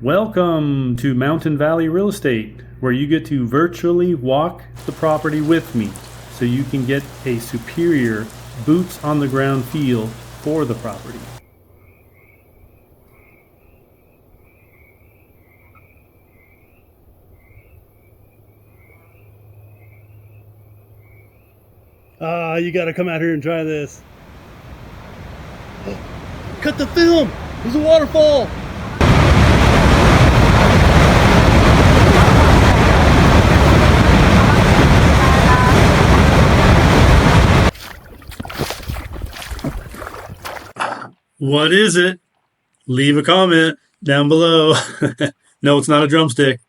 Welcome to Mountain Valley Real Estate, where you get to virtually walk the property with me so you can get a superior boots on the ground feel for the property. You gotta come out here and try this. Cut the film! There's a waterfall! What is it? Leave a comment down below. No, it's not a drumstick.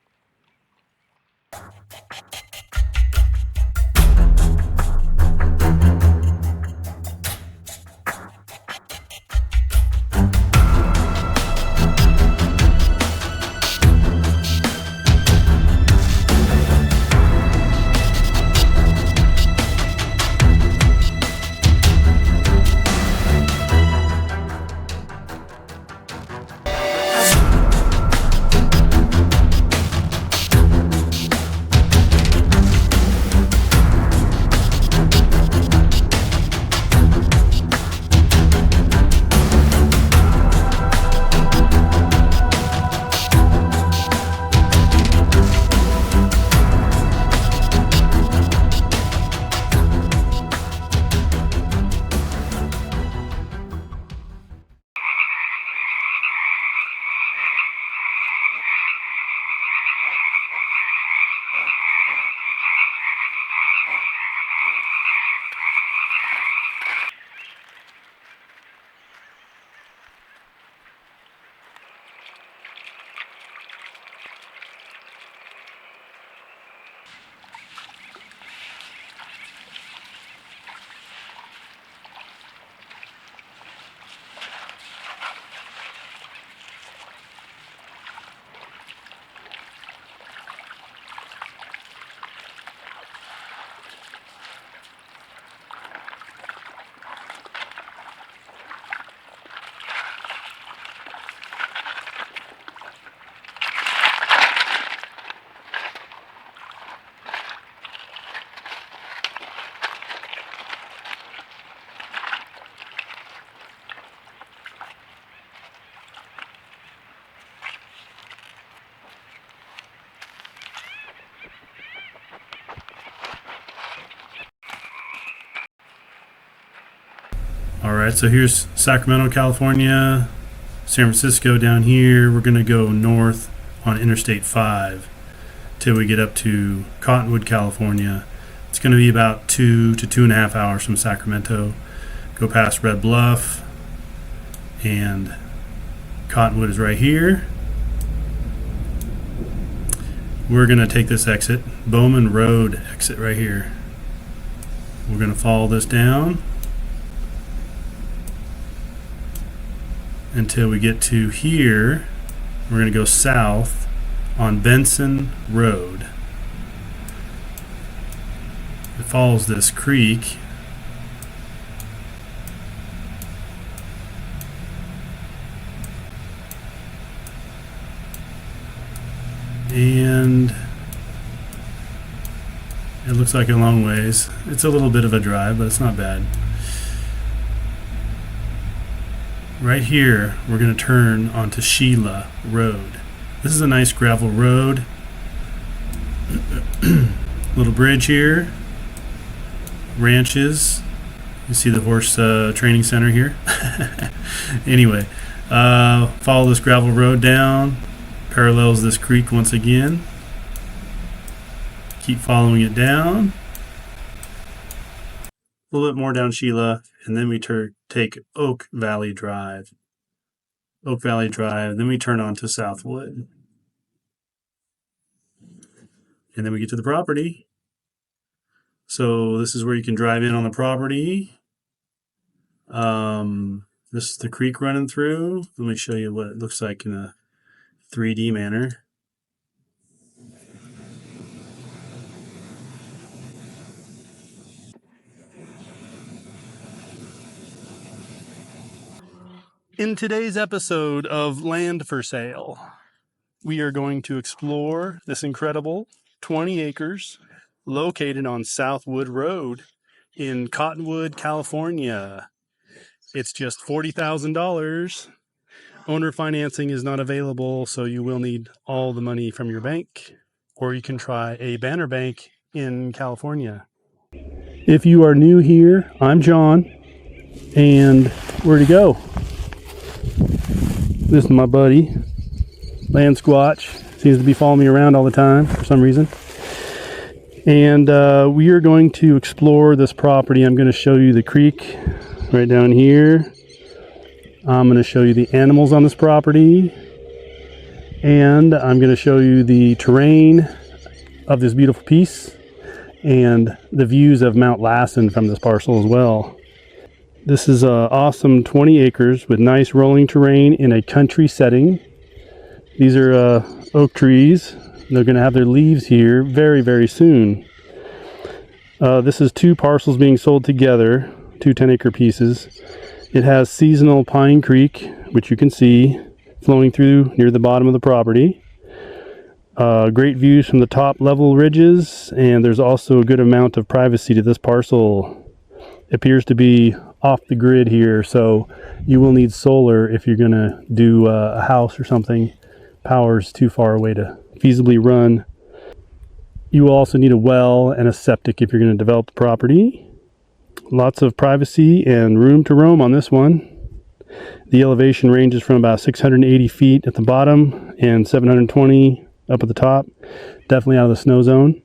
All right, so here's Sacramento, California, San Francisco down here. We're going to go north on Interstate 5 till we get up to Cottonwood, California. It's going to be about 2 to 2.5 hours from Sacramento. Go past Red Bluff, and Cottonwood is right here. We're going to take this exit, Bowman Road exit right here. We're going to follow this down until we get to here. We're going to go south on Benson Road. It follows this creek. And it looks like a long ways. It's a little bit of a drive, but it's not bad. Right here, we're going to turn onto Sheila Road. This is a nice gravel road. Little bridge here. Ranches. You see the horse training center here. Anyway, follow this gravel road down. Parallels this creek once again. Keep following it down. A little bit more down Sheila, and then we take Oak Valley Drive. Oak Valley Drive, then we turn on to Southwood. And then we get to the property. So this is where you can drive in on the property. This is the creek running through. Let me show you what it looks like in a 3D manner. In today's episode of Land for Sale, we are going to explore this incredible 20 acres located on Southwood Road in Cottonwood, California. It's just $40,000. Owner financing is not available, so you will need all the money from your bank, or you can try a Banner Bank in California. If you are new here, I'm John, and where'd he go? This is my buddy, Land Squatch. Seems to be following me around all the time for some reason. And we are going to explore this property. I'm going to show you the creek right down here. I'm going to show you the animals on this property, and I'm going to show you the terrain of this beautiful piece and the views of Mount Lassen from this parcel as well. This is an awesome 20 acres with nice rolling terrain in a country setting. These are oak trees. They're going to have their leaves here very, very soon. This is 2 parcels being sold together, 2 10-acre pieces. It has seasonal Pine Creek, which you can see flowing through near the bottom of the property. Great views from the top level ridges, and there's also a good amount of privacy to this parcel. It appears to be off the grid here, so you will need solar if you're going to do a house or something. Power's too far away to feasibly run. You will also need a well and a septic if you're going to develop the property. Lots of privacy and room to roam on this one. The elevation ranges from about 680 feet at the bottom and 720 up at the top. Definitely out of the snow zone.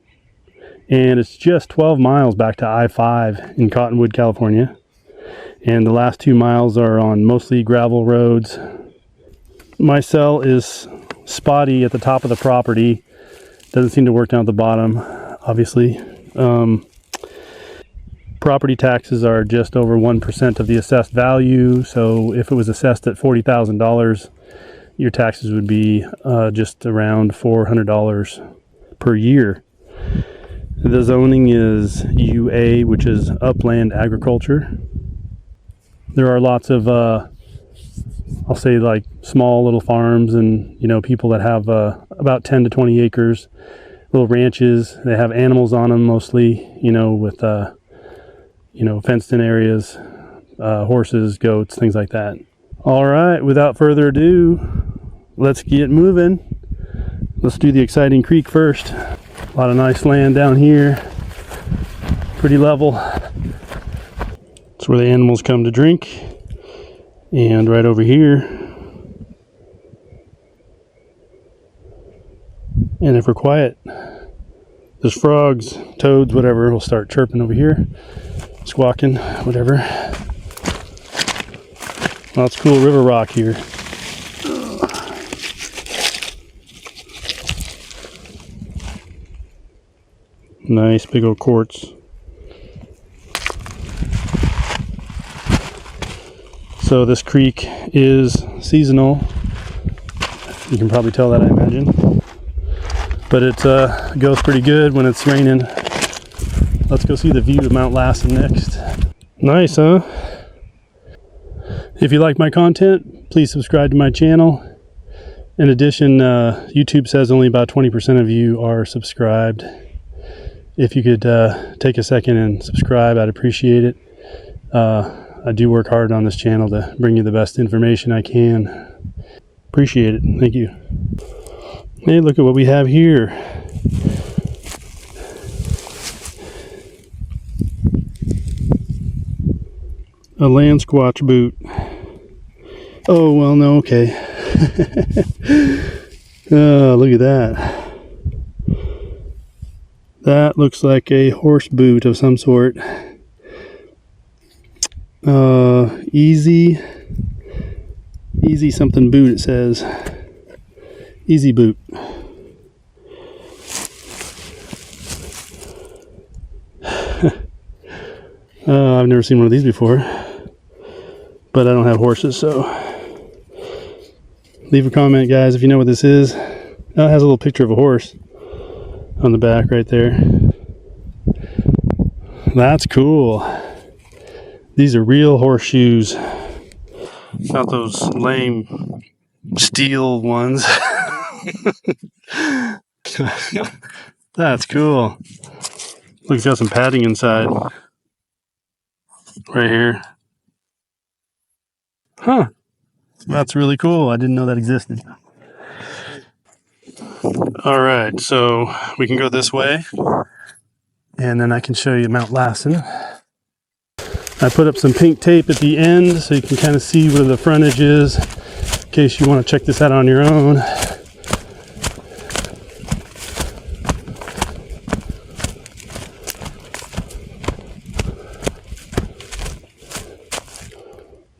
And it's just 12 miles back to I-5 in Cottonwood, California. And the last 2 miles are on mostly gravel roads. My cell is spotty at the top of the property. Doesn't seem to work down at the bottom, obviously. Property taxes are just over 1% of the assessed value. So if it was assessed at $40,000, your taxes would be just around $400 per year. The zoning is UA, which is upland agriculture. There are lots of, I'll say like small little farms and, people that have about 10 to 20 acres, little ranches. They have animals on them mostly, with fenced in areas, horses, goats, things like that. All right, without further ado, let's get moving. Let's do the exciting creek first. A lot of nice land down here, pretty level. It's where the animals come to drink. And right over here, and if we're quiet, there's frogs, toads, whatever, will start chirping over here. Squawking, whatever. Lots of cool river rock here. Nice big old quartz. So this creek is seasonal. You can probably tell that, I imagine. But it goes pretty good when it's raining. Let's go see the view of Mount Lassen next. Nice, huh? If you like my content, please subscribe to my channel. In addition, YouTube says only about 20% of you are subscribed. If you could take a second and subscribe, I'd appreciate it. I do work hard on this channel to bring you the best information I can. Appreciate it. Thank you. Hey, look at what we have here. A land squatch boot. Oh, well, no, okay. Oh, look at that. That looks like a horse boot of some sort. Easy something boot, it says. Easy boot. I've never seen one of these before, but I don't have horses, so leave a comment, guys, if you know what this is. Oh, it has a little picture of a horse on the back right there. That's cool. These are real horseshoes, not those lame steel ones. That's cool. Look, it's got some padding inside. Right here. Huh. That's really cool. I didn't know that existed. All right, so we can go this way, and then I can show you Mount Lassen. I put up some pink tape at the end so you can kind of see where the frontage is in case you want to check this out on your own.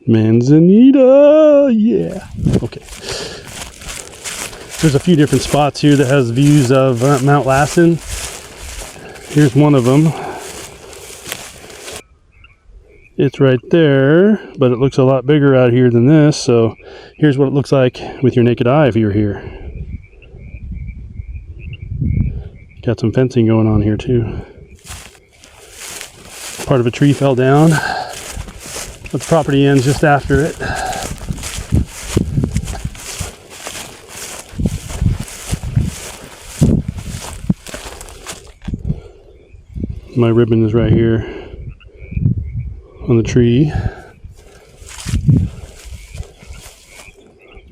Manzanita, yeah. Okay. There's a few different spots here that has views of Mount Lassen. Here's one of them. It's right there, but it looks a lot bigger out here than this. So here's what it looks like with your naked eye if you're here. Got some fencing going on here too. Part of a tree fell down, but the property ends just after it. My ribbon is right here on the tree.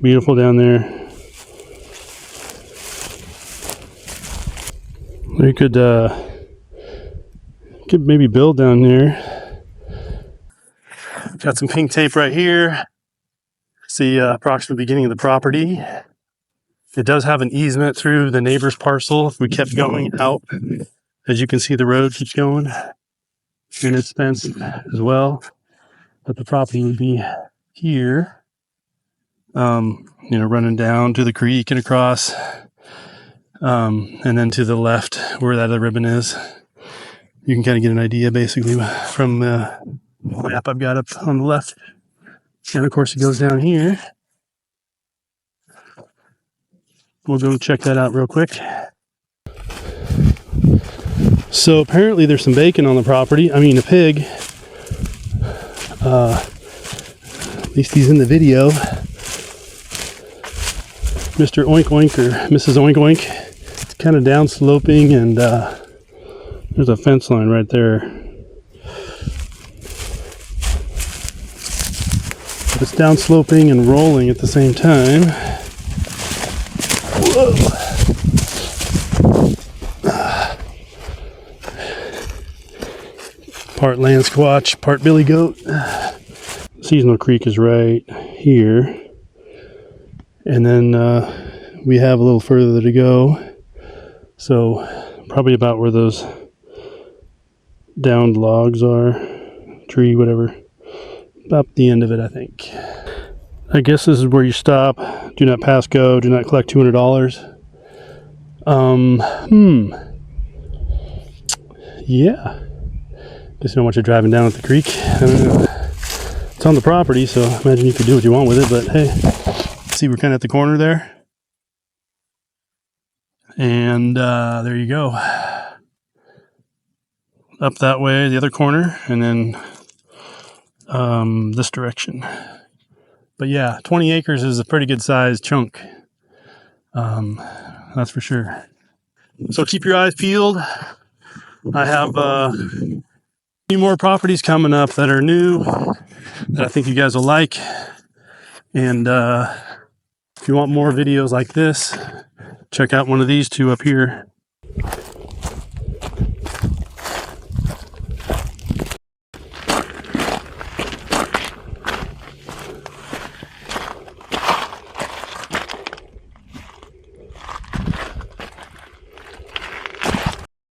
Beautiful down there. You could maybe build down there. Got some pink tape right here. See approximate beginning of the property. It does have an easement through the neighbor's parcel if we kept going out. As you can see, the road keeps going, and it's fenced as well. But the property would be here, running down to the creek and across, and then to the left where that other ribbon is. You can kind of get an idea basically from the map I've got up on the left. And of course, it goes down here. We'll go check that out real quick. So apparently there's some bacon on the property. I mean, a pig. At least he's in the video. Mr. Oink Oink or Mrs. Oink Oink. It's kind of down sloping, and there's a fence line right there. But it's down sloping and rolling at the same time. Whoa. Part land squatch, part billy goat. Seasonal Creek is right here. And then we have a little further to go. So probably about where those downed logs are, tree, whatever. About the end of it, I think. I guess this is where you stop. Do not pass go. Do not collect $200. Yeah. Just don't want you driving down at the creek. I don't know. It's on the property, so I imagine you could do what you want with it, but hey, see, we're kind of at the corner there. And there you go. Up that way, the other corner, and then this direction. But yeah, 20 acres is a pretty good sized chunk. That's for sure. So keep your eyes peeled. I have a few more properties coming up that are new that I think you guys will like. And if you want more videos like this, check out one of these two up here.